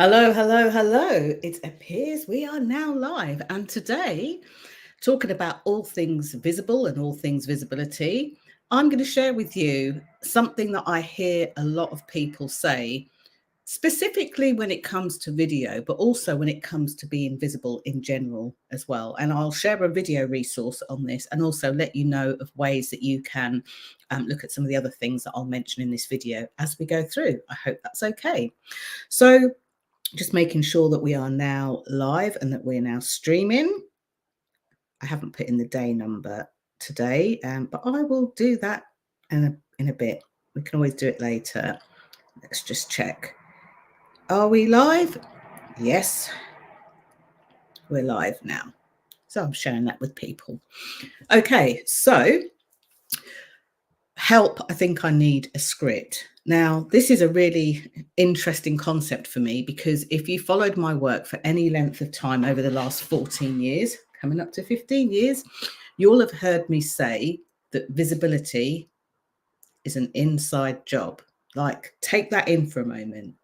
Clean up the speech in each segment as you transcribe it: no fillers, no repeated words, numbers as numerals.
Hello, hello, hello. It appears we are now live. And today, talking about all things visible and all things visibility, I'm going to share with you something that I hear a lot of people say, specifically when it comes to video, but also when it comes to being visible in general as well. And I'll share a video resource on this and also let you know of ways that you can look at some of the other things that I'll mention in this video as we go through. I hope that's okay. So, just making sure that we are now live and that we're now streaming. I haven't put in the day number today, but I will do that in a bit. We can always do it later. Let's just check. Are we live? Yes, we're live now. So I'm sharing that with people. Okay, so help, I think I need a script. Now, this is a really interesting concept for me because if you followed my work for any length of time over the last 14 years, coming up to 15 years, you'll have heard me say that visibility is an inside job. Like, take that in for a moment.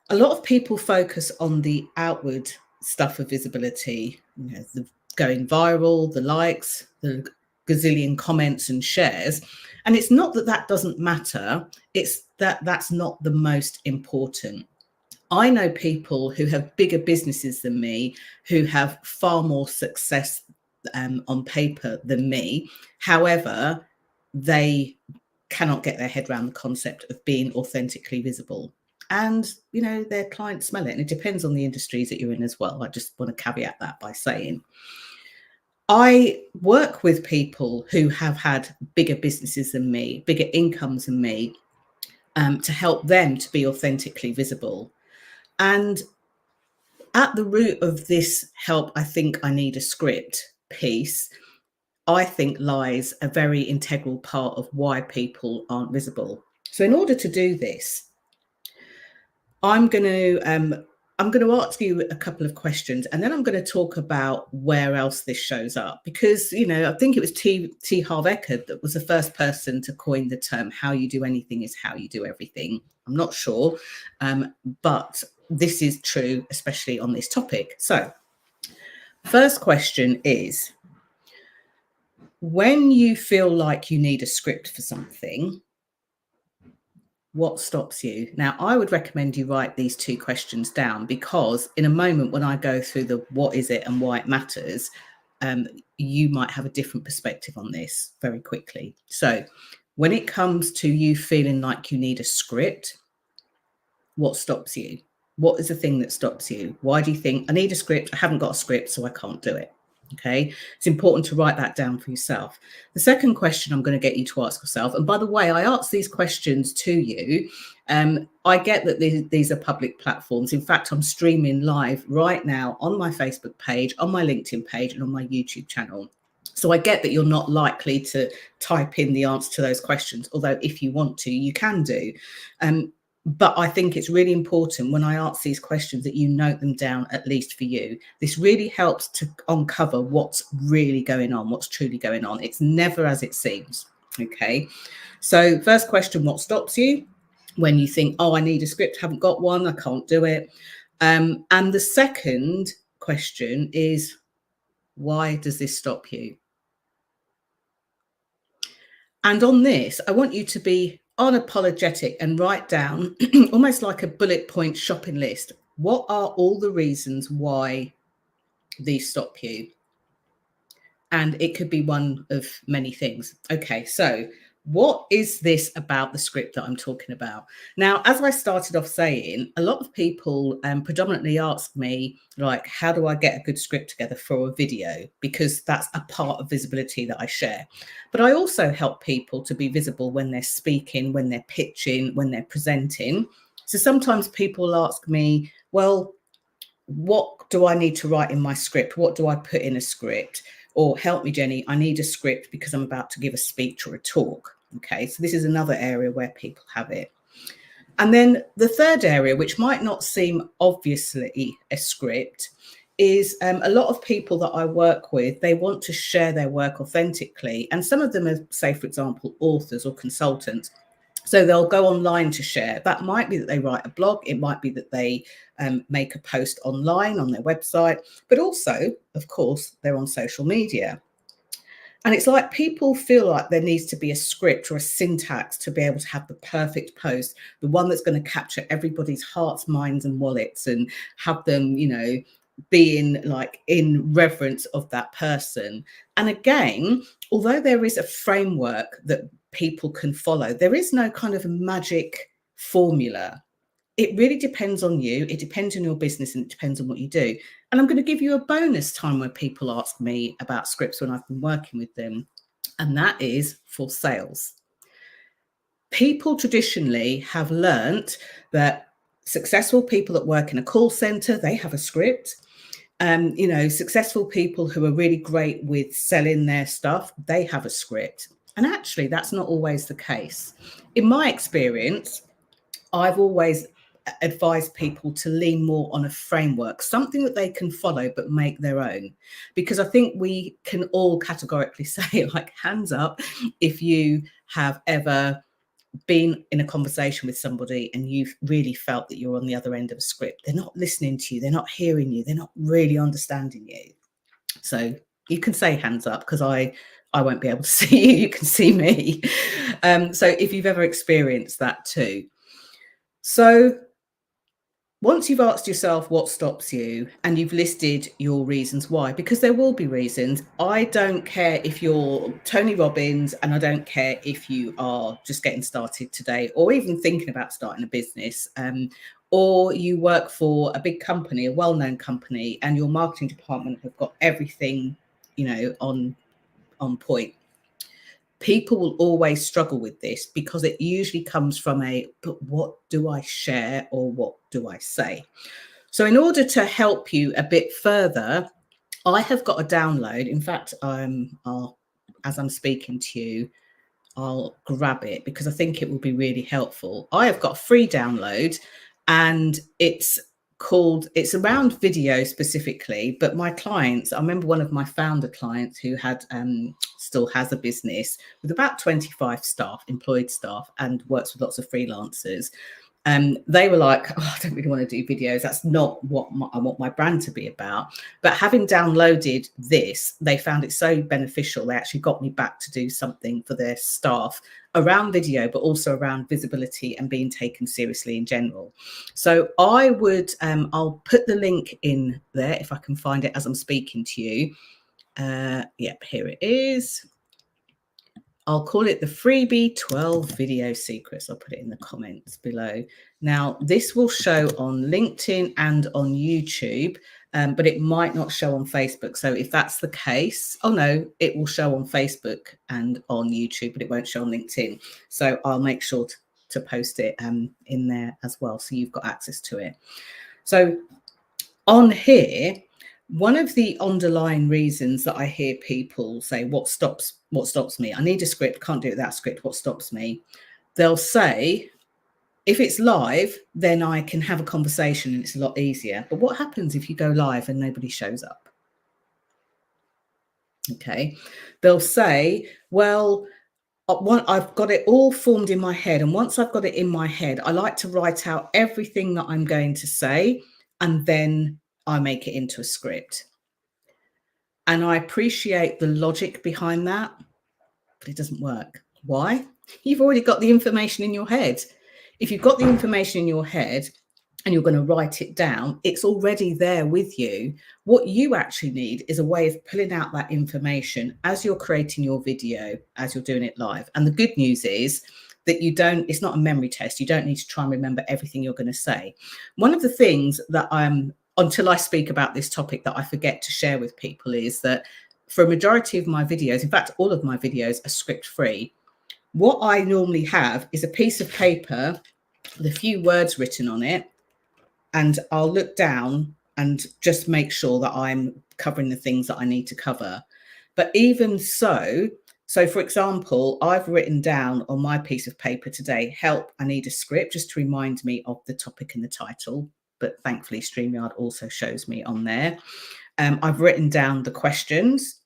A lot of people focus on the outward stuff of visibility, the going viral, the likes, the gazillion comments and shares. And it's not that that doesn't matter. It's that that's not the most important. I know people who have bigger businesses than me, who have far more success on paper than me. However, they cannot get their head around the concept of being authentically visible. And, their clients smell it. And it depends on the industries that you're in as well. I just want to caveat that by saying, I work with people who have had bigger businesses than me, bigger incomes than me, to help them to be authentically visible. And at the root of this help, I think I need a script piece, I think lies a very integral part of why people aren't visible. So in order to do this, I'm going to ask you a couple of questions, and then I'm going to talk about where else this shows up. Because, I think it was 𝗙𝗶H that was the first person to coin the term, how you do anything is how you do everything. I'm not sure, but this is true, especially on this topic. So, first question is, when you feel like you need a script for something, what stops you? Now, I would recommend you write these two questions down, because in a moment when I go through the what is it and why it matters, you might have a different perspective on this very quickly. So when it comes to you feeling like you need a script, what stops you? What is the thing that stops you? Why do you think I need a script? I haven't got a script, so I can't do it. Okay, it's important to write that down for yourself. The second question I'm going to get you to ask yourself, and by the way, I ask these questions to you. I get that these are public platforms. In fact, I'm streaming live right now on my Facebook page, on my LinkedIn page, and on my YouTube channel. So I get that you're not likely to type in the answer to those questions, although if you want to, you can do. But I think it's really important when I ask these questions that you note them down, at least for you. This really helps to uncover what's really going on, what's truly going on. It's never as it seems. Okay. So first question, what stops you? When you think, oh, I need a script, haven't got one, I can't do it. And the second question is, why does this stop you? And on this, I want you to be unapologetic and write down almost like a bullet point shopping list. What are all the reasons why these stop you? And it could be one of many things. Okay, so what is this about the script that I'm talking about? Now, as I started off saying, a lot of people predominantly ask me, like, how do I get a good script together for a video? Because that's a part of visibility that I share. But I also help people to be visible when they're speaking, when they're pitching, when they're presenting. So sometimes people ask me, well, what do I need to write in my script? What do I put in a script? Or help me, Jenny, I need a script because I'm about to give a speech or a talk. Okay, so this is another area where people have it. And then the third area, which might not seem obviously a script, is a lot of people that I work with, they want to share their work authentically. And some of them are, say, for example, authors or consultants. So they'll go online to share. That might be that they write a blog. It might be that they make a post online on their website, but also, of course, they're on social media. And it's like people feel like there needs to be a script or a syntax to be able to have the perfect post, the one that's going to capture everybody's hearts, minds, and wallets, and have them, you know, being like in reverence of that person. And again, although there is a framework that people can follow, there is no kind of magic formula. It really depends on you. It depends on your business, and it depends on what you do. And I'm going to give you a bonus time where people ask me about scripts when I've been working with them, and that is for sales. People traditionally have learnt that successful people that work in a call center, they have a script. You know, successful people who are really great with selling their stuff, they have a script. And actually, that's not always the case. In my experience, I've always advise people to lean more on a framework, something that they can follow but make their own. Because I think we can all categorically say, like, hands up, if you have ever been in a conversation with somebody and you've really felt that you're on the other end of a script. They're not listening to you, they're not hearing you, they're not really understanding you. So you can say hands up, because I won't be able to see you, you can see me. So if you've ever experienced that too. So once you've asked yourself what stops you and you've listed your reasons why, because there will be reasons. I don't care if you're Tony Robbins, and I don't care if you are just getting started today or even thinking about starting a business, or you work for a big company, a well-known company, and your marketing department have got everything, you know, on point. People will always struggle with this because it usually comes from but what do I share or what do I say? So in order to help you a bit further, I have got a download. In fact, as I'm speaking to you, I'll grab it because I think it will be really helpful. I have got a free download, and it's around video specifically, but my clients, I remember one of my founder clients who had still has a business with about 25 staff, employed staff, and works with lots of freelancers. They were like, oh, I don't really want to do videos. That's not what I want my brand to be about. But having downloaded this, they found it so beneficial. They actually got me back to do something for their staff around video, but also around visibility and being taken seriously in general. So I would, I'll put the link in there if I can find it as I'm speaking to you. Yep, here it is. I'll call it the Freebie 12 video secrets. I'll put it in the comments below. Now, this will show on LinkedIn and on YouTube, but it might not show on Facebook. So if that's the case, oh no, it will show on Facebook and on YouTube, but it won't show on LinkedIn. So I'll make sure to post it in there as well, so you've got access to it. So on here, one of the underlying reasons that I hear people say, what stops me? I need a script, can't do it without a script. What stops me? They'll say, if it's live, then I can have a conversation and it's a lot easier. But what happens if you go live and nobody shows up? Okay. They'll say, well, I've got it all formed in my head. And once I've got it in my head, I like to write out everything that I'm going to say, and then I make it into a script. And I appreciate the logic behind that, but it doesn't work. Why? You've already got the information in your head. If you've got the information in your head and you're going to write it down, it's already there with you. What you actually need is a way of pulling out that information as you're creating your video, as you're doing it live. And the good news is that it's not a memory test. You don't need to try and remember everything you're going to say. One of the things that until I speak about this topic, that I forget to share with people is that for a majority of my videos, in fact, all of my videos are script free. What I normally have is a piece of paper with a few words written on it, and I'll look down and just make sure that I'm covering the things that I need to cover. But even so for example, I've written down on my piece of paper today, help, I need a script, just to remind me of the topic and the title. But thankfully, StreamYard also shows me on there. I've written down the questions.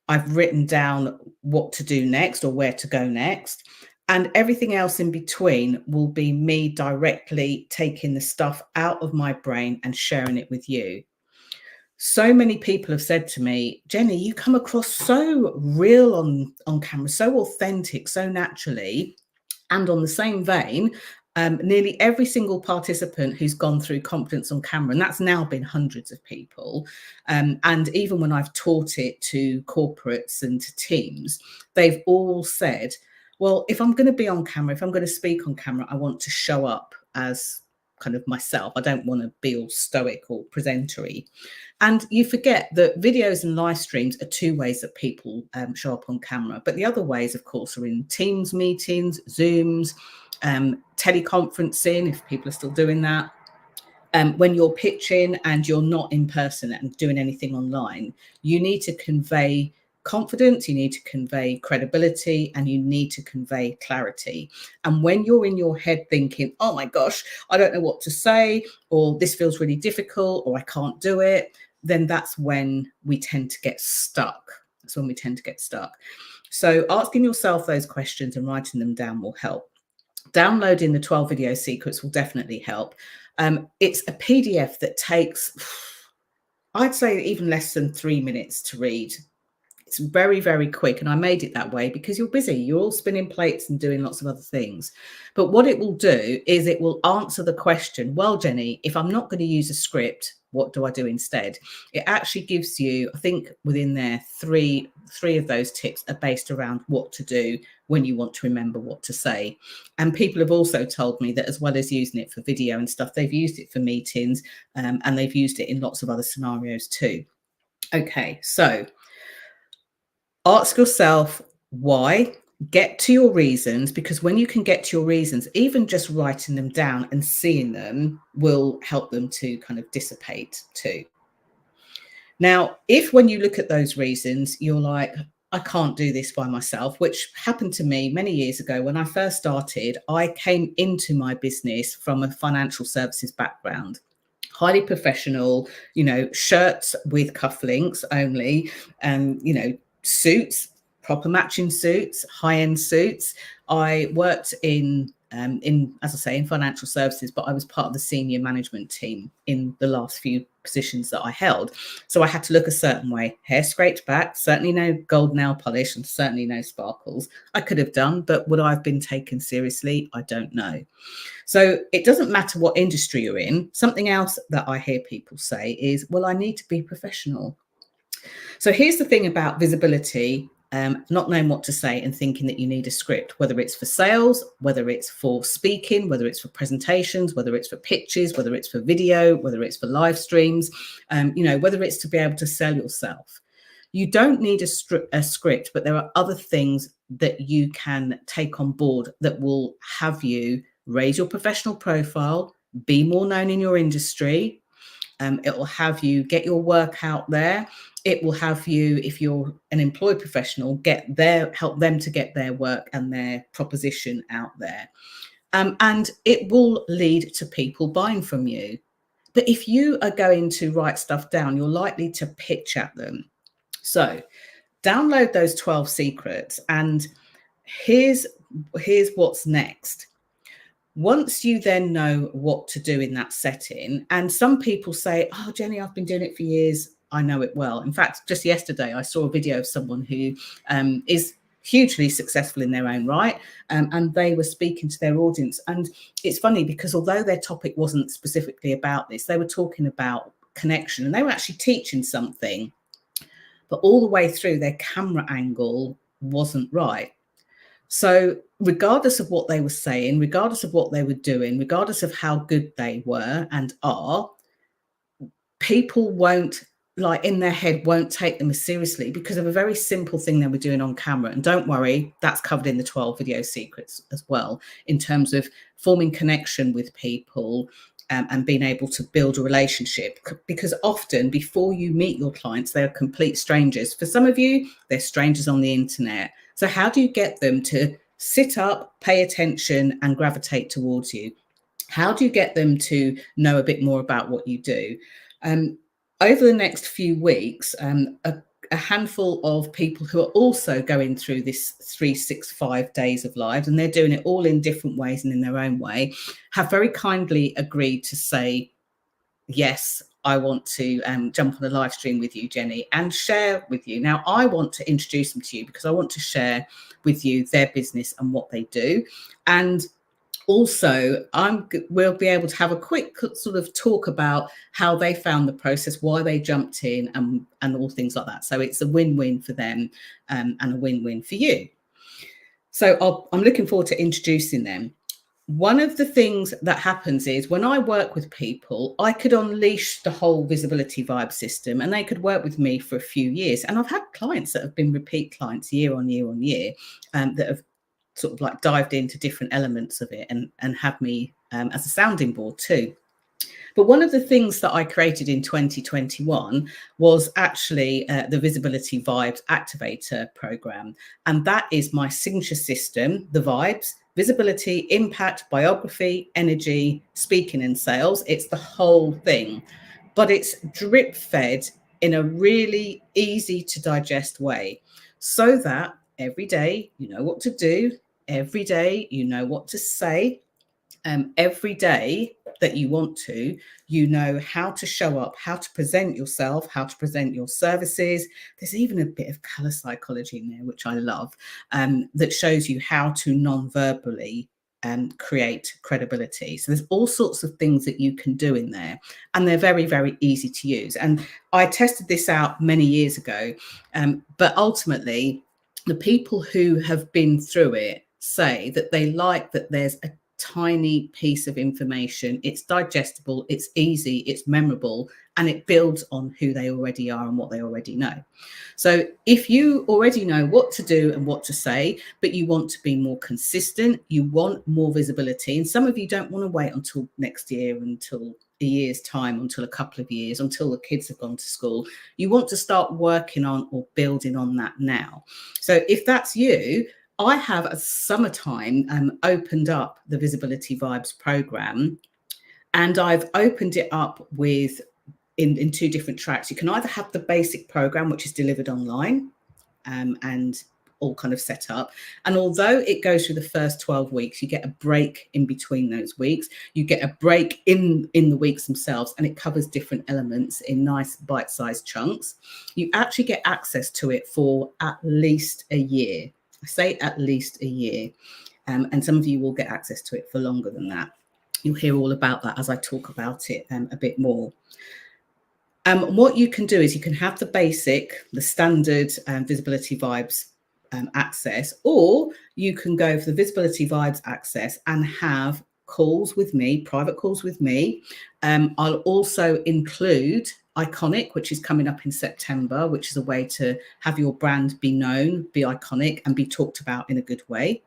I've written down what to do next or where to go next. And everything else in between will be me directly taking the stuff out of my brain and sharing it with you. So many people have said to me, Jenny, you come across so real on camera, so authentic, so naturally. And on the same vein, nearly every single participant who's gone through Confidence on Camera, and that's now been hundreds of people, and even when I've taught it to corporates and to teams, they've all said, well, if I'm going to be on camera, if I'm going to speak on camera, I want to show up as kind of myself. I don't want to be all stoic or presentery. And you forget that videos and live streams are two ways that people show up on camera. But the other ways, of course, are in Teams meetings, Zooms, teleconferencing, if people are still doing that. When you're pitching and you're not in person and doing anything online, you need to convey confidence, you need to convey credibility, and you need to convey clarity. And when you're in your head thinking, oh my gosh, I don't know what to say, or this feels really difficult, or I can't do it, then that's when we tend to get stuck. That's when we tend to get stuck. So asking yourself those questions and writing them down will help. Downloading the 12 video secrets will definitely help. It's a PDF that takes, I'd say, even less than 3 minutes to read. It's very, very quick. And I made it that way because you're busy. You're all spinning plates and doing lots of other things. But what it will do is it will answer the question, well, Jenny, if I'm not going to use a script, what do I do instead? It actually gives you, I think within there, three of those tips are based around what to do when you want to remember what to say. And people have also told me that as well as using it for video and stuff, they've used it for meetings and they've used it in lots of other scenarios too. Okay, so ask yourself why, get to your reasons, because when you can get to your reasons, even just writing them down and seeing them will help them to kind of dissipate too. Now, if when you look at those reasons, you're like, I can't do this by myself, which happened to me many years ago when I first started. I came into my business from a financial services background. Highly professional, shirts with cufflinks only, suits, proper matching suits, high-end suits. I worked in, as I say, in financial services, but I was part of the senior management team in the last few positions that I held. So I had to look a certain way, hair scraped back, certainly no gold nail polish and certainly no sparkles. I could have done, but would I have been taken seriously? I don't know. So it doesn't matter what industry you're in. Something else that I hear people say is, well, I need to be professional. So here's the thing about visibility, not knowing what to say and thinking that you need a script, whether it's for sales, whether it's for speaking, whether it's for presentations, whether it's for pitches, whether it's for video, whether it's for live streams, whether it's to be able to sell yourself. You don't need a script, but there are other things that you can take on board that will have you raise your professional profile, be more known in your industry. It will have you get your work out there. It will have you, if you're an employed professional, help them to get their work and their proposition out there. And it will lead to people buying from you. But if you are going to write stuff down, you're likely to pitch at them. So download those 12 secrets. And here's what's next. Once you then know what to do in that setting, and some people say, oh, Jenny, I've been doing it for years. I know it well. In fact, just yesterday, I saw a video of someone who is hugely successful in their own right. And they were speaking to their audience. And it's funny because although their topic wasn't specifically about this, they were talking about connection and they were actually teaching something. But all the way through, their camera angle wasn't right. So regardless of what they were saying, regardless of what they were doing, regardless of how good they were and are, people won't, in their head, won't take them as seriously because of a very simple thing they were doing on camera. And don't worry, that's covered in the 12 video secrets as well, in terms of forming connection with people and being able to build a relationship. Because often before you meet your clients, they are complete strangers. For some of you, they're strangers on the internet. So how do you get them to sit up, pay attention and gravitate towards you? How do you get them to know a bit more about what you do? Over the next few weeks, a handful of people who are also going through this 365 days of lives, and they're doing it all in different ways and in their own way, have very kindly agreed to say, yes, I want to jump on a live stream with you, Jenny, and share with you. Now, I want to introduce them to you because I want to share with you their business and what they do. And also, we'll be able to have a quick sort of talk about how they found the process, why they jumped in, and all things like that. So it's a win-win for them and a win-win for you. So I'm looking forward to introducing them. One of the things that happens is when I work with people, I could unleash the whole visibility vibe system and they could work with me for a few years. And I've had clients that have been repeat clients year on year on year that have sort of like dived into different elements of it and have me as a sounding board too. But one of the things that I created in 2021 was actually the Visibility Vibes Activator program. And that is my signature system, the vibes, visibility, impact, biography, energy, speaking and sales. It's the whole thing, but it's drip fed in a really easy to digest way so that every day you know what to do. Every day you know what to say. Every day that you want to, you know how to show up, how to present yourself, how to present your services. There's even a bit of color psychology in there, which I love, that shows you how to non-verbally create credibility. So there's all sorts of things that you can do in there, and they're very, very easy to use. And I tested this out many years ago, but ultimately the people who have been through it say that they like that there's a tiny piece of information. It's digestible, it's easy, it's memorable, and it builds on who they already are and what they already know. So if you already know what to do and what to say, but you want to be more consistent, you want more visibility, and some of you don't want to wait until next year, until a year's time, until a couple of years, until the kids have gone to school, you want to start working on or building on that now. So if that's you, I have at summertime opened up the Visibility Vibes program, and I've opened it up with in two different tracks. You can either have the basic program, which is delivered online and all kind of set up. And although it goes through the first 12 weeks, you get a break in between those weeks. You get a break in the weeks themselves, and it covers different elements in nice bite-sized chunks. You actually get access to it for at least a year. I say at least a year, and some of you will get access to it for longer than that. You'll hear all about that as I talk about it a bit more. What you can do is you can have the basic, the standard Visibility Vibes access, or you can go for the Visibility Vibes access and have calls with me, private calls with me. I'll also include Iconic, which is coming up in September, which is a way to have your brand be known, be iconic, and be talked about in a good way.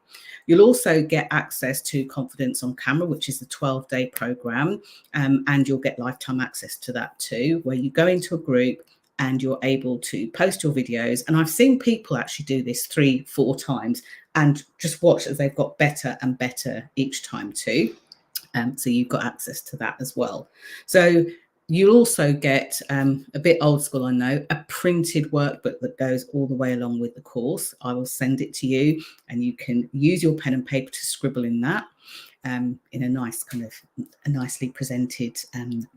You'll also get access to Confidence on Camera, which is the 12-day program, and you'll get lifetime access to that too, where you go into a group and you're able to post your videos. And I've seen people actually do this 3-4 times and just watch as they've got better and better each time too. So you've got access to that as well. So you'll also get a bit old school, I know, a printed workbook that goes all the way along with the course. I will send it to you, and you can use your pen and paper to scribble in that in a nice kind of a nicely presented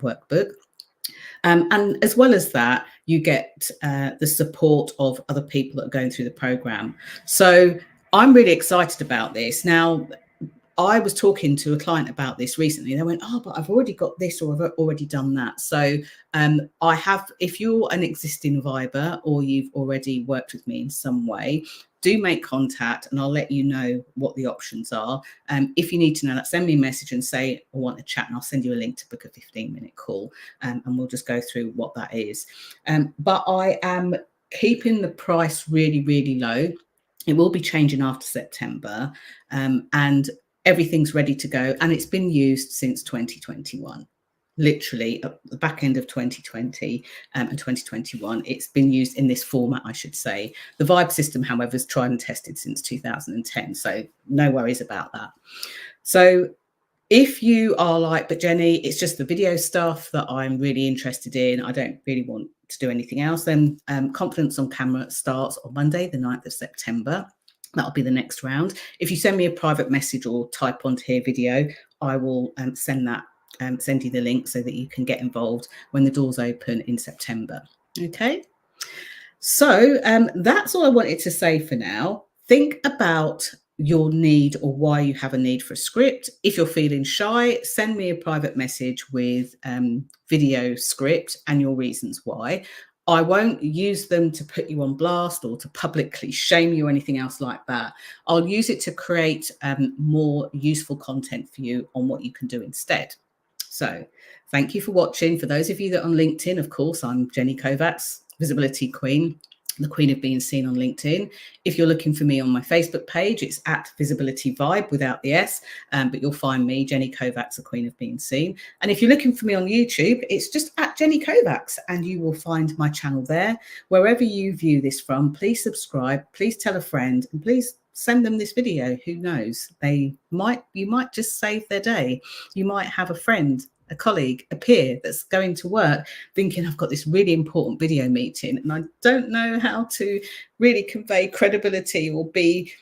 workbook. And as well as that, you get the support of other people that are going through the program. So I'm really excited about this. Now, I was talking to a client about this recently. They went, oh, but I've already got this, or I've already done that. So I have, if you're an existing Viber or you've already worked with me in some way, do make contact and I'll let you know what the options are. If you need to know that, send me a message and say, I want to chat, and I'll send you a link to book a 15-minute call, and we'll just go through what that is. But I am keeping the price really, really low. It will be changing after September, and everything's ready to go, and it's been used since 2021. Literally at the back end of 2020 and 2021, it's been used in this format, I should say. The Vibe system, however, is tried and tested since 2010, so no worries about that. So If you are like, but Jenny, it's just the video stuff that I'm really interested in, I don't really want to do anything else, then Confidence on Camera starts on Monday, the 9th of September. That'll be the next round. If you send me a private message or type onto here video, I will send you the link so that you can get involved when the doors open in September. Okay. So that's all I wanted to say for now. Think about your need or why you have a need for a script. If you're feeling shy, send me a private message with video script and your reasons why. I won't use them to put you on blast or to publicly shame you or anything else like that. I'll use it to create more useful content for you on what you can do instead. So thank you for watching. For those of you that are on LinkedIn, of course, I'm Jenny 𝗙𝗶, Visibility Queen, the Queen of Being Seen on LinkedIn. If you're looking for me on my Facebook page, it's at Visibility Vibe without the S, but you'll find me, Jenny 𝗙𝗶, the Queen of Being Seen. And if you're looking for me on YouTube, it's just at Jenny 𝗙𝗶, and you will find my channel there. Wherever you view this from, please subscribe, please tell a friend, and please send them this video. Who knows? You might just save their day. You might have a friend, a colleague, a peer that's going to work thinking, I've got this really important video meeting and I don't know how to really convey credibility or be,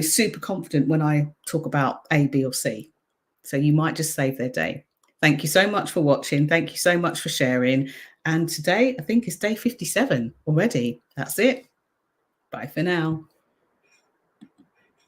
super confident when I talk about A, B, or C. So you might just save their day. Thank you so much for watching. Thank you so much for sharing. And today, I think, is day 57 already. That's it. Bye for now.